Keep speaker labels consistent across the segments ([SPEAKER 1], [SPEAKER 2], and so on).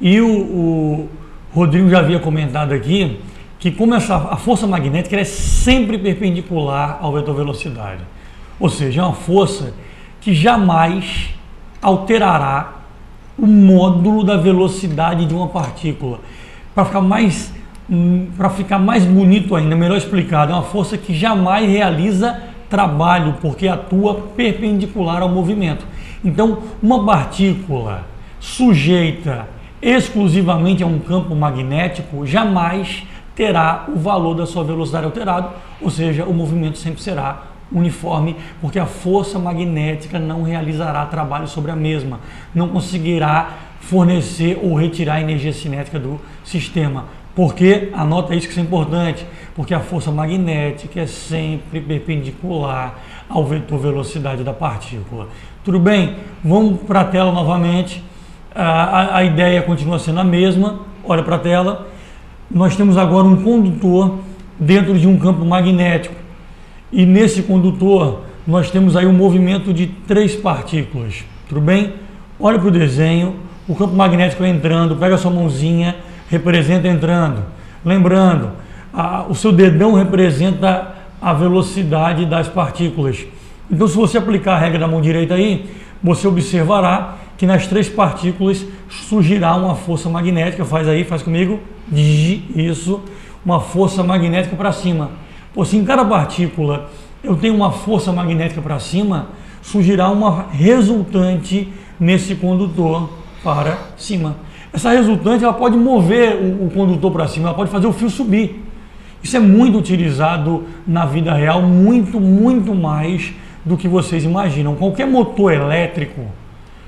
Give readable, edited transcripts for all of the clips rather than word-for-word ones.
[SPEAKER 1] E o Rodrigo já havia comentado aqui que como a força magnética ela é sempre perpendicular ao vetor velocidade. Ou seja, é uma força que jamais alterará o módulo da velocidade de uma partícula. Para ficar mais bonito ainda, melhor explicado, é uma força que jamais realiza trabalho, porque atua perpendicular ao movimento. Então, uma partícula sujeita exclusivamente a um campo magnético jamais terá o valor da sua velocidade alterado, ou seja, o movimento sempre será uniforme, porque a força magnética não realizará trabalho sobre a mesma, não conseguirá fornecer ou retirar energia cinética do sistema. Porque, anota isso que é importante, porque a força magnética é sempre perpendicular ao vetor velocidade da partícula. Tudo bem? Vamos para a tela novamente. A ideia continua sendo a mesma. Olha para a tela. Nós temos agora um condutor dentro de um campo magnético. E nesse condutor nós temos aí um movimento de 3 partículas. Tudo bem? Olha para o desenho. O campo magnético entrando. Pega a sua mãozinha. Representa entrando. Lembrando, o seu dedão representa a velocidade das partículas. Então, se você aplicar a regra da mão direita aí, você observará que nas 3 partículas surgirá uma força magnética. Faz aí, faz comigo. Isso, uma força magnética para cima. Pô, se em cada partícula eu tenho uma força magnética para cima, surgirá uma resultante nesse condutor para cima. Essa resultante ela pode mover o condutor para cima, ela pode fazer o fio subir. Isso é muito utilizado na vida real, muito mais do que vocês imaginam. Qualquer motor elétrico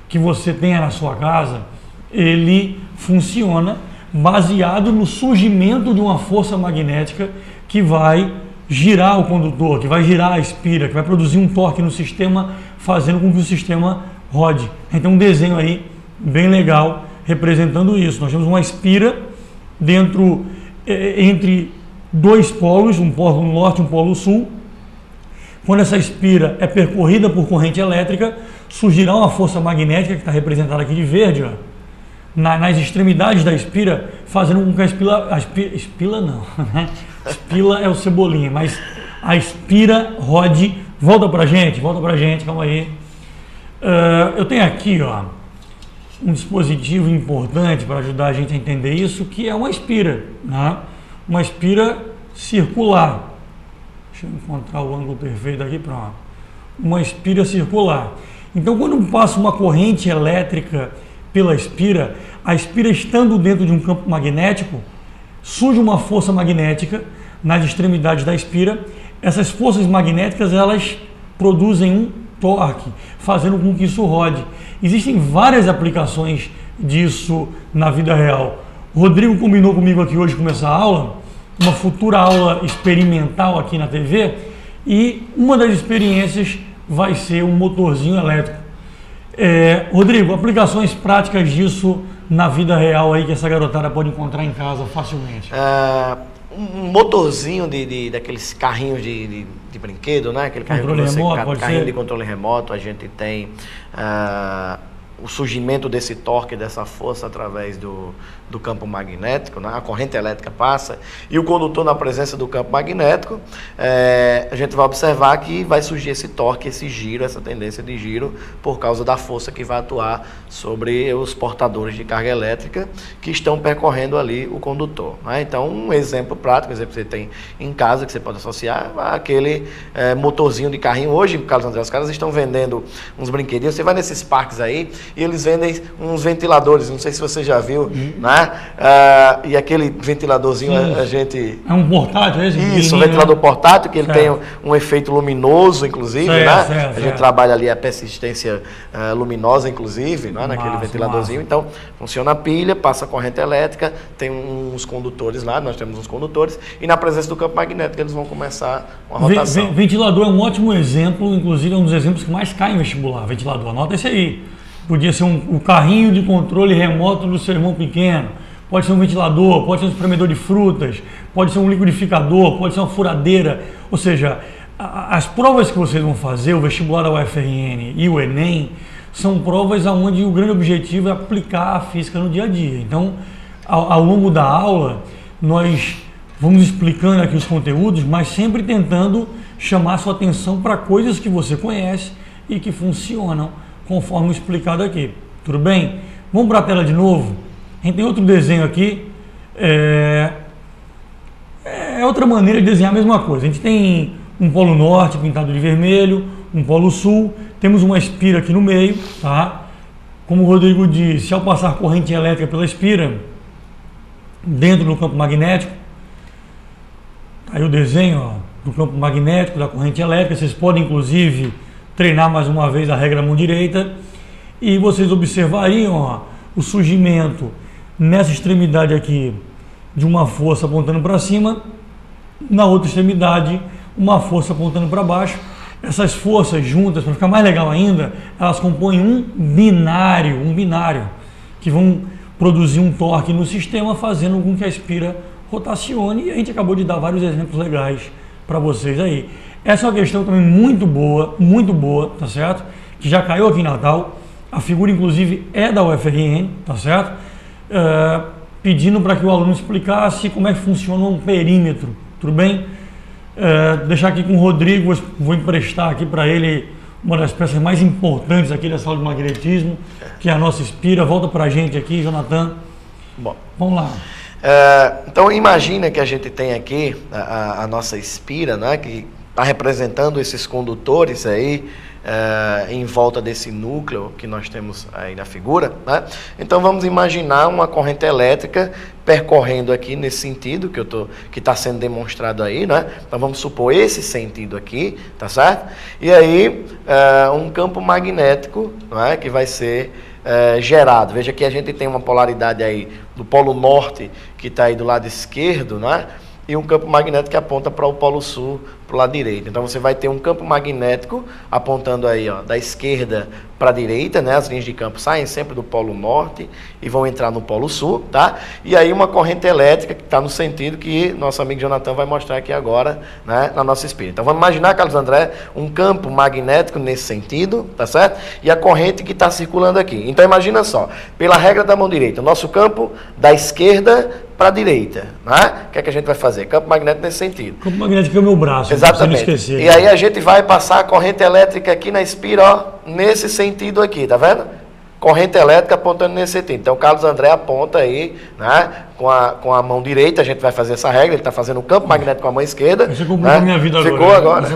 [SPEAKER 1] que você tenha na sua casa, ele funciona baseado no surgimento de uma força magnética que vai girar o condutor, que vai girar a espira, que vai produzir um torque no sistema, fazendo com que o sistema rode. Então um desenho aí bem legal representando isso. Nós temos uma espira dentro, entre 2 polos, um polo norte e um polo sul. Quando essa espira é percorrida por corrente elétrica, surgirá uma força magnética, que está representada aqui de verde, ó, nas extremidades da espira, fazendo com que a espila não, né? Espila é o cebolinha, mas a espira rode. Volta pra gente, calma aí. Eu tenho aqui, ó, um dispositivo importante para ajudar a gente a entender isso, que é uma espira, né? Uma espira circular. Deixa eu encontrar o ângulo perfeito aqui, pronto. Uma espira circular. Então, quando passa uma corrente elétrica pela espira, a espira estando dentro de um campo magnético, surge uma força magnética nas extremidades da espira. Essas forças magnéticas, elas produzem um torque, fazendo com que isso rode. Existem várias aplicações disso na vida real. O Rodrigo combinou comigo aqui hoje começar a aula, uma futura aula experimental aqui na TV, e uma das experiências vai ser um motorzinho elétrico. Rodrigo, aplicações práticas disso na vida real aí que essa garotada pode encontrar em casa facilmente.
[SPEAKER 2] Um motorzinho daqueles carrinhos de brinquedo, né? Aquele carrinho de controle remoto. A gente tem o surgimento desse torque, dessa força através do campo magnético, né? A corrente elétrica passa e o condutor, na presença do campo magnético, a gente vai observar que vai surgir esse torque, esse giro, essa tendência de giro por causa da força que vai atuar sobre os portadores de carga elétrica que estão percorrendo ali o condutor, né? Então, um exemplo prático, que você tem em casa, que você pode associar aquele motorzinho de carrinho. Hoje, Carlos André, os caras estão vendendo uns brinquedinhos. Você vai nesses parques aí e eles vendem uns ventiladores, não sei se você já viu, né? E aquele ventiladorzinho, a gente...
[SPEAKER 1] É um portátil esse?
[SPEAKER 2] Isso, um ventilador portátil, que ele tem um efeito luminoso, inclusive, né? A gente trabalha ali a persistência luminosa, inclusive, né? Naquele ventiladorzinho. Então, funciona a pilha, passa a corrente elétrica, tem uns condutores lá, nós temos uns condutores, e na presença do campo magnético eles vão começar uma rotação.
[SPEAKER 1] Ventilador é um ótimo exemplo, inclusive é um dos exemplos que mais cai em vestibular, ventilador. Anota esse aí. Podia ser um carrinho de controle remoto do seu irmão pequeno, pode ser um ventilador, pode ser um espremedor de frutas, pode ser um liquidificador, pode ser uma furadeira. Ou seja, as provas que vocês vão fazer, o vestibular da UFRN e o Enem, são provas onde o grande objetivo é aplicar a física no dia a dia. Então, ao longo da aula, nós vamos explicando aqui os conteúdos, mas sempre tentando chamar sua atenção para coisas que você conhece e que funcionam conforme explicado aqui. Tudo bem? Vamos para a tela de novo. A gente tem outro desenho aqui. É outra maneira de desenhar a mesma coisa. A gente tem um polo norte pintado de vermelho, um polo sul, temos uma espira aqui no meio, tá? Como o Rodrigo disse, ao passar corrente elétrica pela espira, dentro do campo magnético, tá aí o desenho, ó, do campo magnético, da corrente elétrica. Vocês podem, inclusive, treinar mais uma vez a regra da mão direita, e vocês observariam, ó, o surgimento nessa extremidade aqui de uma força apontando para cima, na outra extremidade uma força apontando para baixo. Essas forças juntas, para ficar mais legal ainda, elas compõem um binário, que vão produzir um torque no sistema, fazendo com que a espira rotacione, e a gente acabou de dar vários exemplos legais para vocês aí. Essa é uma questão também muito boa, tá certo? Que já caiu aqui em Natal, a figura inclusive é da UFRN, tá certo? Pedindo para que o aluno explicasse como é que funciona um perímetro, tudo bem? Deixar aqui com o Rodrigo, vou emprestar aqui para ele uma das peças mais importantes aqui da sala de magnetismo, que é a nossa espira. Volta para a gente aqui, Jonathan.
[SPEAKER 2] Bom,
[SPEAKER 1] vamos lá.
[SPEAKER 2] Então imagina que a gente tem aqui a nossa espira, né, que está representando esses condutores aí, em volta desse núcleo que nós temos aí na figura, né? Então vamos imaginar uma corrente elétrica percorrendo aqui nesse sentido que está sendo demonstrado aí, né? Então vamos supor esse sentido aqui, tá certo? E aí um campo magnético, né, que vai ser gerado. Veja que a gente tem uma polaridade aí do polo norte, que está aí do lado esquerdo, né? E um campo magnético que aponta para o polo sul, para o lado direito. Então você vai ter um campo magnético apontando aí, ó, da esquerda para a direita, né? As linhas de campo saem sempre do polo norte e vão entrar no polo sul, tá? E aí uma corrente elétrica que está no sentido que nosso amigo Jonathan vai mostrar aqui agora, né, na nossa espira. Então vamos imaginar, Carlos André, um campo magnético nesse sentido, tá certo? E a corrente que está circulando aqui. Então imagina só, pela regra da mão direita, o nosso campo da esquerda para a direita, né? O que é que a gente vai fazer? Campo magnético nesse sentido.
[SPEAKER 1] Campo magnético é o meu braço.
[SPEAKER 2] Exatamente. Não esquecer, e aí a gente vai passar a corrente elétrica aqui na espira, ó, nesse sentido aqui, tá vendo? Corrente elétrica apontando nesse sentido. Então o Carlos André aponta aí, né, com a mão direita, a gente vai fazer essa regra, ele está fazendo o campo magnético com a mão esquerda.
[SPEAKER 1] Você complicou, né? Minha vida agora.
[SPEAKER 2] Ficou agora.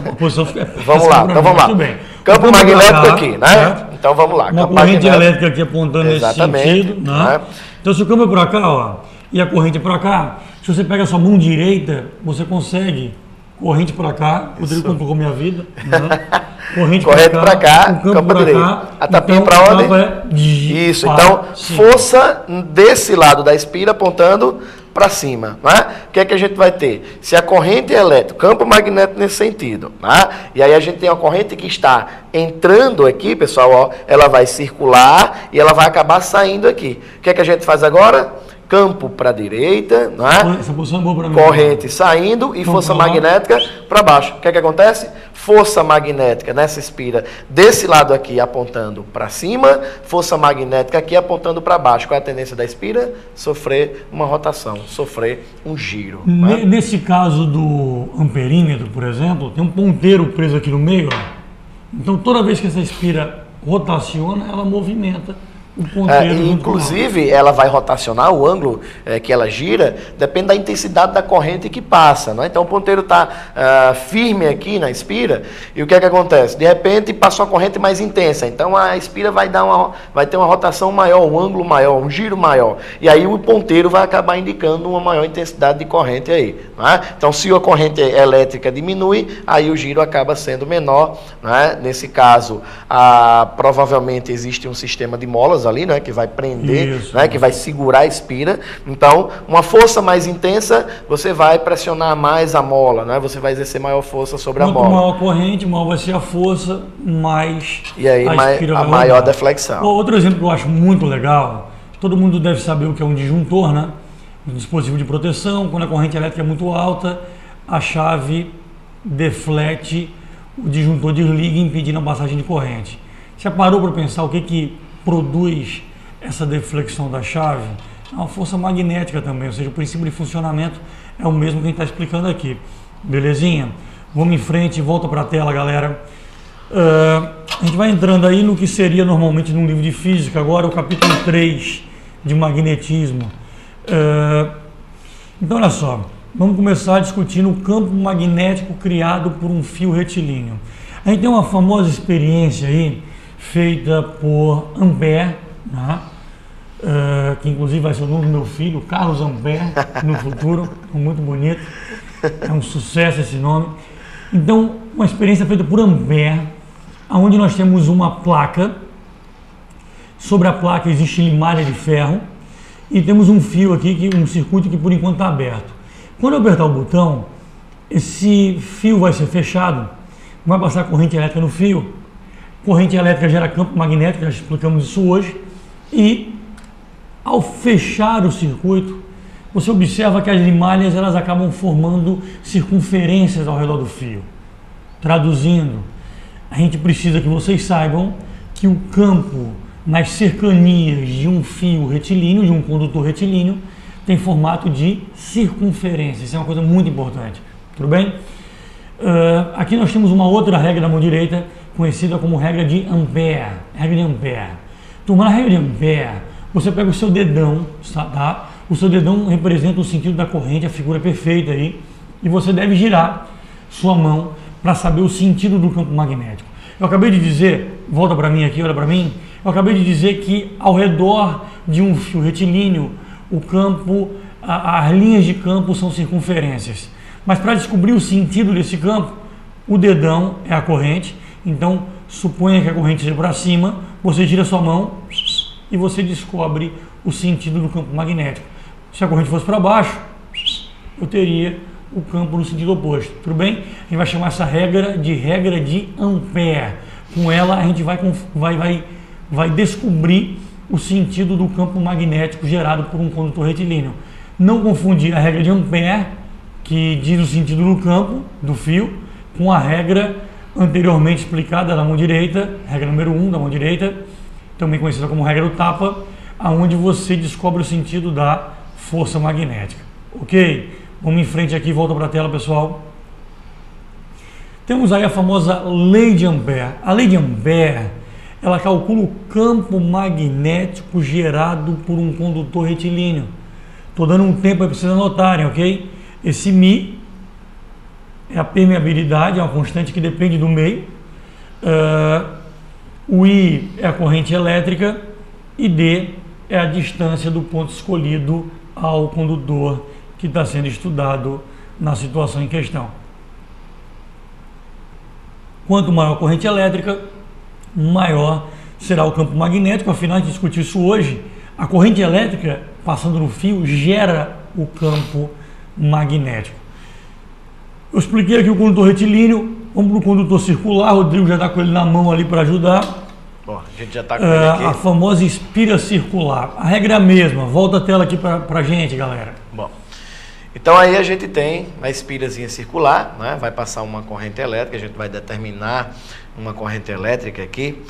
[SPEAKER 2] Vamos lá, então vamos lá. Campo magnético aqui, né? Certo? Então vamos lá.
[SPEAKER 1] Uma corrente elétrica aqui apontando nesse sentido, né? Então se o campo é para cá, ó, e a corrente para cá, se você pega a sua mão direita, você consegue corrente para cá, o Rodrigo complicou minha vida, né? Corrente para cá,
[SPEAKER 2] campo direito. A tapinha para onde? Isso, então força desse lado da espira apontando para cima, né? O que é que a gente vai ter? Se a corrente elétrica, campo magnético nesse sentido, né? E aí a gente tem uma corrente que está entrando aqui, pessoal, ó, ela vai circular e ela vai acabar saindo aqui. O que é que a gente faz agora? Campo para a direita, né?
[SPEAKER 1] Essa posição é boa para mim.
[SPEAKER 2] Corrente saindo e força magnética para baixo. O que é que acontece? Força magnética nessa espira desse lado aqui apontando para cima, força magnética aqui apontando para baixo. Qual é a tendência da espira? Sofrer uma rotação, sofrer um giro. Né?
[SPEAKER 1] Nesse caso do amperímetro, por exemplo, tem um ponteiro preso aqui no meio, ó. Então toda vez que essa espira rotaciona, ela movimenta.
[SPEAKER 2] Inclusive, ela vai rotacionar, o ângulo que ela gira depende da intensidade da corrente que passa, né? Então o ponteiro está firme aqui na espira, e o que é que acontece? De repente passa uma corrente mais intensa, então a espira vai ter uma rotação maior, um ângulo maior, um giro maior, e aí o ponteiro vai acabar indicando uma maior intensidade de corrente aí, né? Então se a corrente elétrica diminui, aí o giro acaba sendo menor, né? Nesse caso, provavelmente existe um sistema de molas ali, né, que vai prender, isso, né, que vai segurar a espira. Então, uma força mais intensa, você vai pressionar mais a mola, né, você vai exercer maior força sobre a mola.
[SPEAKER 1] Quanto maior a corrente, maior vai ser a força, mais
[SPEAKER 2] e aí, a espira vai maior deflexão.
[SPEAKER 1] Outro exemplo que eu acho muito legal, todo mundo deve saber o que é um disjuntor, né? Um dispositivo de proteção. Quando a corrente elétrica é muito alta, a chave deflete, o disjuntor desliga, impedindo a passagem de corrente. Já parou para pensar o que produz essa deflexão da chave? É uma força magnética também, ou seja, o princípio de funcionamento é o mesmo que a gente está explicando aqui. Belezinha? Vamos em frente, volta para a tela, galera. A gente vai entrando aí no que seria normalmente num livro de física, agora o capítulo 3 de magnetismo. Então, olha só, vamos começar discutindo o campo magnético criado por um fio retilíneo. A gente tem uma famosa experiência aí, feita por Ampère, né? Que inclusive vai ser o nome do meu filho, Carlos Ampère, no futuro, muito bonito, é um sucesso esse nome. Então, uma experiência feita por Ampère, onde nós temos uma placa, sobre a placa existe limalha de ferro, e temos um fio aqui, um circuito que por enquanto está aberto. Quando eu apertar o botão, esse fio vai ser fechado, vai passar corrente elétrica no fio, corrente elétrica gera campo magnético, já explicamos isso hoje, e ao fechar o circuito, você observa que as limalhas elas acabam formando circunferências ao redor do fio. Traduzindo, a gente precisa que vocês saibam que o campo nas cercanias de um fio retilíneo, de um condutor retilíneo, tem formato de circunferência. Isso é uma coisa muito importante. Tudo bem? Aqui nós temos uma outra regra da mão direita, conhecida como regra de Ampère. Regra de Ampère. Turma, na regra de Ampère, você pega o seu dedão, tá? O seu dedão representa o sentido da corrente, a figura perfeita aí, e você deve girar sua mão para saber o sentido do campo magnético. Eu acabei de dizer, volta para mim aqui, olha para mim, eu acabei de dizer que ao redor de um fio retilíneo, o campo, as linhas de campo são circunferências. Mas para descobrir o sentido desse campo, o dedão é a corrente, então suponha que a corrente seja para cima, você gira sua mão e você descobre o sentido do campo magnético. Se a corrente fosse para baixo, eu teria o campo no sentido oposto. Tudo bem? A gente vai chamar essa regra de Ampère. Com ela a gente vai descobrir o sentido do campo magnético gerado por um condutor retilíneo. Não confundir a regra de Ampère, que diz o sentido do campo, do fio, com a regra anteriormente explicada da mão direita, regra número 1 da mão direita, também conhecida como regra do tapa, aonde você descobre o sentido da força magnética. Ok? Vamos em frente aqui, volta para a tela, pessoal. Temos aí a famosa lei de Ampère. A lei de Ampère, ela calcula o campo magnético gerado por um condutor retilíneo. Estou dando um tempo aí para vocês anotarem, ok? Esse μ é a permeabilidade, é uma constante que depende do meio. O I é a corrente elétrica e D é a distância do ponto escolhido ao condutor que está sendo estudado na situação em questão. Quanto maior a corrente elétrica, maior será o campo magnético. Afinal, a gente discutiu isso hoje. A corrente elétrica passando no fio gera o campo magnético. Eu expliquei aqui o condutor retilíneo. Vamos para o condutor circular. O Rodrigo já está com ele na mão ali para ajudar.
[SPEAKER 2] Bom, a gente já está com ele aqui.
[SPEAKER 1] A famosa espira circular. A regra é a mesma. Volta a tela aqui para a gente, galera.
[SPEAKER 2] Bom, então aí a gente tem a espirazinha circular, né? Vai passar uma corrente elétrica, a gente vai determinar uma corrente elétrica aqui.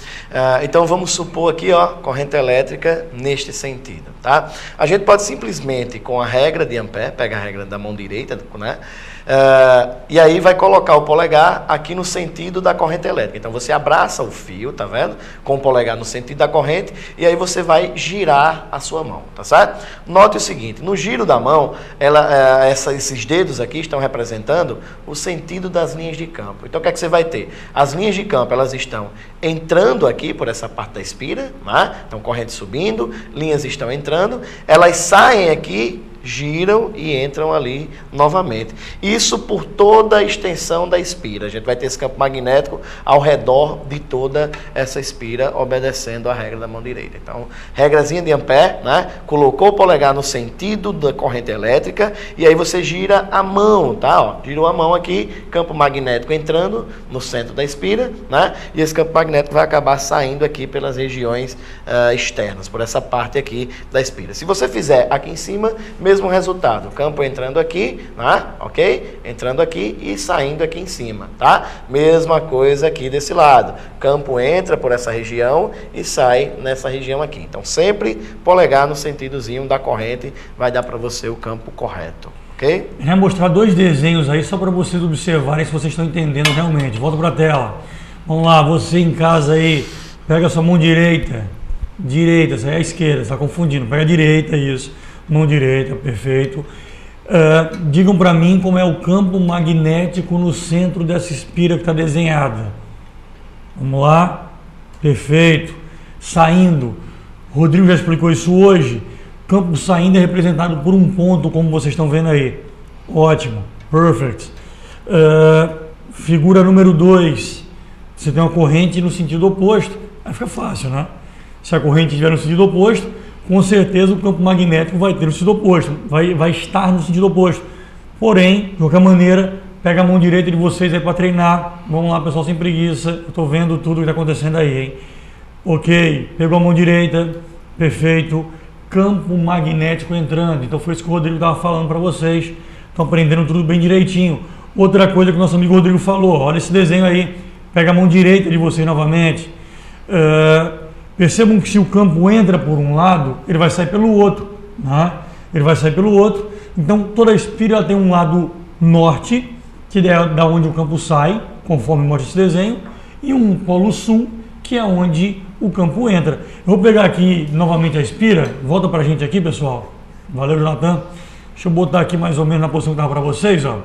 [SPEAKER 2] Então vamos supor aqui, ó, corrente elétrica neste sentido, tá? A gente pode simplesmente, com a regra de Ampère, pega a regra da mão direita, né? E aí vai colocar o polegar aqui no sentido da corrente elétrica. Então você abraça o fio, tá vendo? Com o polegar no sentido da corrente, e aí você vai girar a sua mão, tá certo? Note o seguinte, no giro da mão, esses dedos aqui estão representando o sentido das linhas de campo. Então o que é que você vai ter? As linhas de campo, elas estão entrando aqui por essa parte da espira, né? Então corrente subindo, linhas estão entrando, elas saem aqui, giram e entram ali novamente. Isso por toda a extensão da espira. A gente vai ter esse campo magnético ao redor de toda essa espira, obedecendo a regra da mão direita. Então, regrazinha de Ampère, né? Colocou o polegar no sentido da corrente elétrica e aí você gira a mão, tá? Ó, girou a mão aqui, campo magnético entrando no centro da espira, né? E esse campo magnético vai acabar saindo aqui pelas regiões externas, por essa parte aqui da espira. Se você fizer aqui em cima, mesmo mesmo resultado. O campo entrando aqui, né? Ok? Entrando aqui e saindo aqui em cima, tá? Mesma coisa aqui desse lado. O campo entra por essa região e sai nessa região aqui. Então, sempre polegar no sentidozinho da corrente vai dar para você o campo correto. Ok?
[SPEAKER 1] Eu vou mostrar 2 desenhos aí só para vocês observarem se vocês estão entendendo realmente. Volta para a tela. Vamos lá, você em casa aí, pega a sua mão direita, essa é a esquerda, está confundindo, pega a direita, isso, mão direita, perfeito. Digam para mim como é o campo magnético no centro dessa espira que está desenhada. Vamos lá, perfeito. Saindo, o Rodrigo já explicou isso hoje, campo saindo é representado por um ponto, como vocês estão vendo aí. Ótimo, perfect. Figura número 2. Você tem uma corrente no sentido oposto, aí fica fácil, né? Se a corrente estiver no sentido oposto, com certeza o campo magnético vai ter no sentido oposto, vai estar no sentido oposto. Porém, de qualquer maneira, pega a mão direita de vocês aí para treinar. Vamos lá, pessoal, sem preguiça. Eu estou vendo tudo que está acontecendo aí, hein? Ok, pegou a mão direita, perfeito. Campo magnético entrando. Então foi isso que o Rodrigo estava falando para vocês. Estão aprendendo tudo bem direitinho. Outra coisa que o nosso amigo Rodrigo falou, olha esse desenho aí. Pega a mão direita de vocês novamente. Percebam que se o campo entra por um lado, ele vai sair pelo outro. Né? Ele vai sair pelo outro. Então toda a espira tem um lado norte, que é da onde o campo sai, conforme mostra esse desenho, e um polo sul, que é onde o campo entra. Eu vou pegar aqui novamente a espira. Volta para a gente aqui, pessoal. Valeu, Jonathan. Deixa eu botar aqui mais ou menos na posição que estava para vocês. Ó.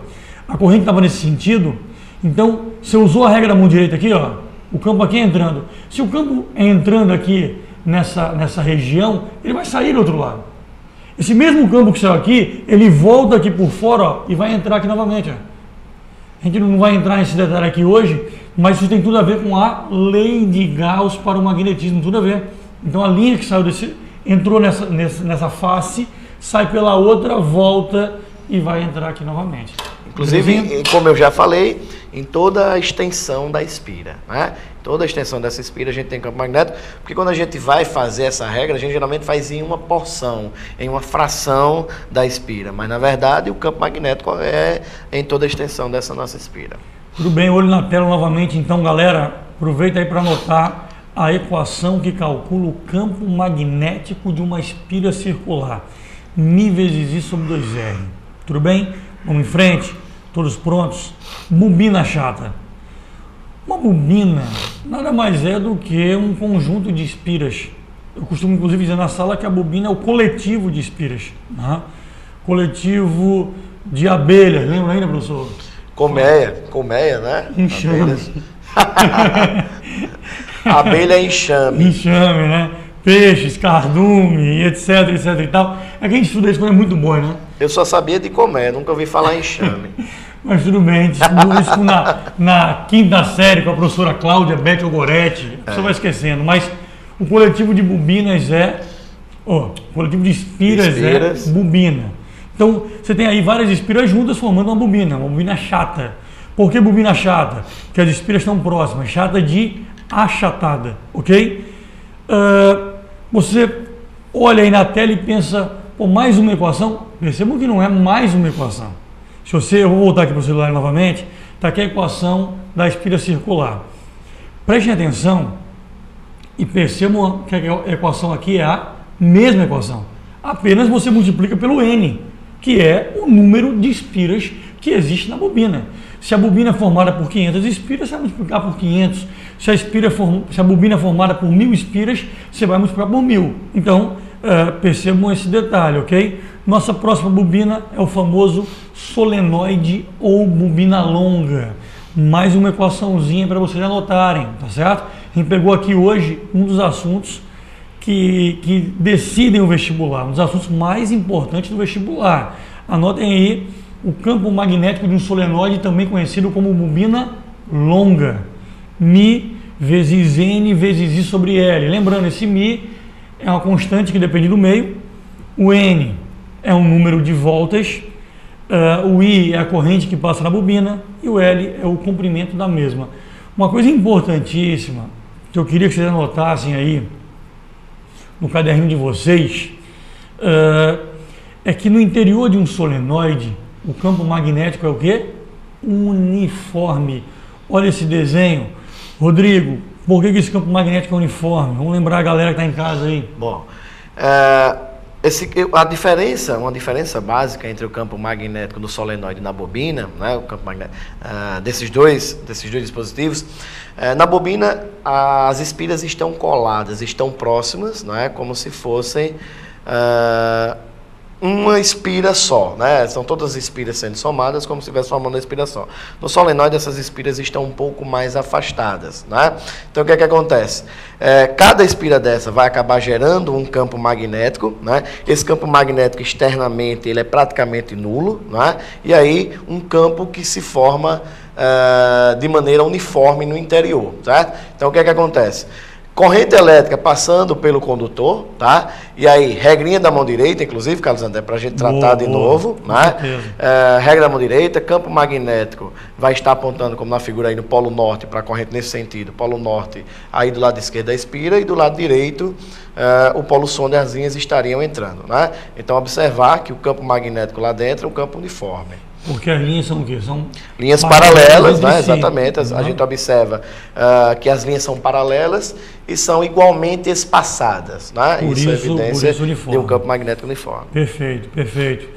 [SPEAKER 1] A corrente estava nesse sentido. Então, você usou a regra da mão direita aqui, ó, o campo aqui entrando. Se o campo é entrando aqui nessa região, ele vai sair do outro lado. Esse mesmo campo que saiu aqui, ele volta aqui por fora, ó, e vai entrar aqui novamente. Ó. A gente não vai entrar nesse detalhe aqui hoje, mas isso tem tudo a ver com a lei de Gauss para o magnetismo, tudo a ver. Então a linha que saiu entrou nessa face, sai pela outra, volta e vai entrar aqui novamente.
[SPEAKER 2] Inclusive, como eu já falei, em toda a extensão da espira, né? Toda a extensão dessa espira a gente tem campo magnético, porque quando a gente vai fazer essa regra, a gente geralmente faz em uma porção, em uma fração da espira, mas na verdade o campo magnético é em toda a extensão dessa nossa espira.
[SPEAKER 1] Tudo bem, olho na tela novamente, então galera, aproveita aí para anotar a equação que calcula o campo magnético de uma espira circular, μ vezes I sobre 2R, tudo bem? Vamos em frente, todos prontos? Bobina chata. Uma bobina nada mais é do que um conjunto de espiras. Eu costumo inclusive dizer na sala que a bobina é o coletivo de espiras. Né? Coletivo de abelhas, lembra ainda, professor?
[SPEAKER 2] Colmeia, né?
[SPEAKER 1] Enxame.
[SPEAKER 2] Abelha é enxame.
[SPEAKER 1] Enxame, né? Peixes, cardume, etc e tal. É que a gente estuda isso quando é muito bom, né?
[SPEAKER 2] Eu só sabia de colmeia, nunca ouvi falar em enxame.
[SPEAKER 1] Mas tudo bem, a gente estudou isso na 5ª série com a professora Cláudia Betti Goretti, a pessoa vai esquecendo, mas o coletivo de bobinas o coletivo de espiras é bobina. Então, você tem aí várias espiras juntas formando uma bobina chata. Por que bobina chata? Porque as espiras estão próximas, chata de achatada, ok? Você olha aí na tela e pensa, pô, mais uma equação? Percebam que não é mais uma equação. Eu vou voltar aqui para o celular novamente, está aqui a equação da espira circular. Prestem atenção e percebam que a equação aqui é a mesma equação. Apenas você multiplica pelo N, que é o número de espiras que existe na bobina. Se a bobina é formada por 500 espiras, você vai multiplicar por 500. Se a bobina é formada por 1000 espiras, você vai multiplicar por 1000. Então, percebam esse detalhe, ok? Nossa próxima bobina é o famoso solenoide ou bobina longa. Mais uma equaçãozinha para vocês anotarem, tá certo? A gente pegou aqui hoje um dos assuntos que decidem o vestibular, um dos assuntos mais importantes do vestibular. Anotem aí o campo magnético de um solenoide, também conhecido como bobina longa. Mi vezes N vezes I sobre L. Lembrando, esse Mi é uma constante que depende do meio, o N é um número de voltas, o I é a corrente que passa na bobina e o L é o comprimento da mesma. Uma coisa importantíssima que eu queria que vocês anotassem aí no caderninho de vocês é que no interior de um solenoide, o campo magnético é o quê? Uniforme. Olha esse desenho. Rodrigo, por que esse campo magnético é uniforme? Vamos lembrar a galera que está em casa aí.
[SPEAKER 2] Bom, uma diferença básica entre o campo magnético do solenoide e na bobina, né, o campo magnético, desses dois dispositivos, na bobina as espiras estão coladas, estão próximas, não é, como se fossem uma espira só, né? São todas as espiras sendo somadas como se estivesse formando uma espira só. No solenoide essas espiras estão um pouco mais afastadas, né? Então o que é que acontece? Cada espira dessa vai acabar gerando um campo magnético, né? Esse campo magnético externamente ele é praticamente nulo, né? E aí um campo que se forma de maneira uniforme no interior, certo? Então o que é que acontece? Corrente elétrica passando pelo condutor, tá? E aí, regrinha da mão direita, inclusive, Carlos André, para a gente tratar de novo, né? Regra da mão direita, campo magnético vai estar apontando, como na figura aí, no polo norte, para a corrente nesse sentido. Polo norte, aí do lado esquerdo a espira, e do lado direito, o polo sonda e as linhas estariam entrando, né? Então, observar que o campo magnético lá dentro é um campo uniforme.
[SPEAKER 1] Porque as linhas são o quê? São
[SPEAKER 2] linhas paralelas, né? Exatamente. A gente observa que as linhas são paralelas e são igualmente espaçadas, né? Isso é evidência de um campo magnético uniforme.
[SPEAKER 1] Perfeito, perfeito.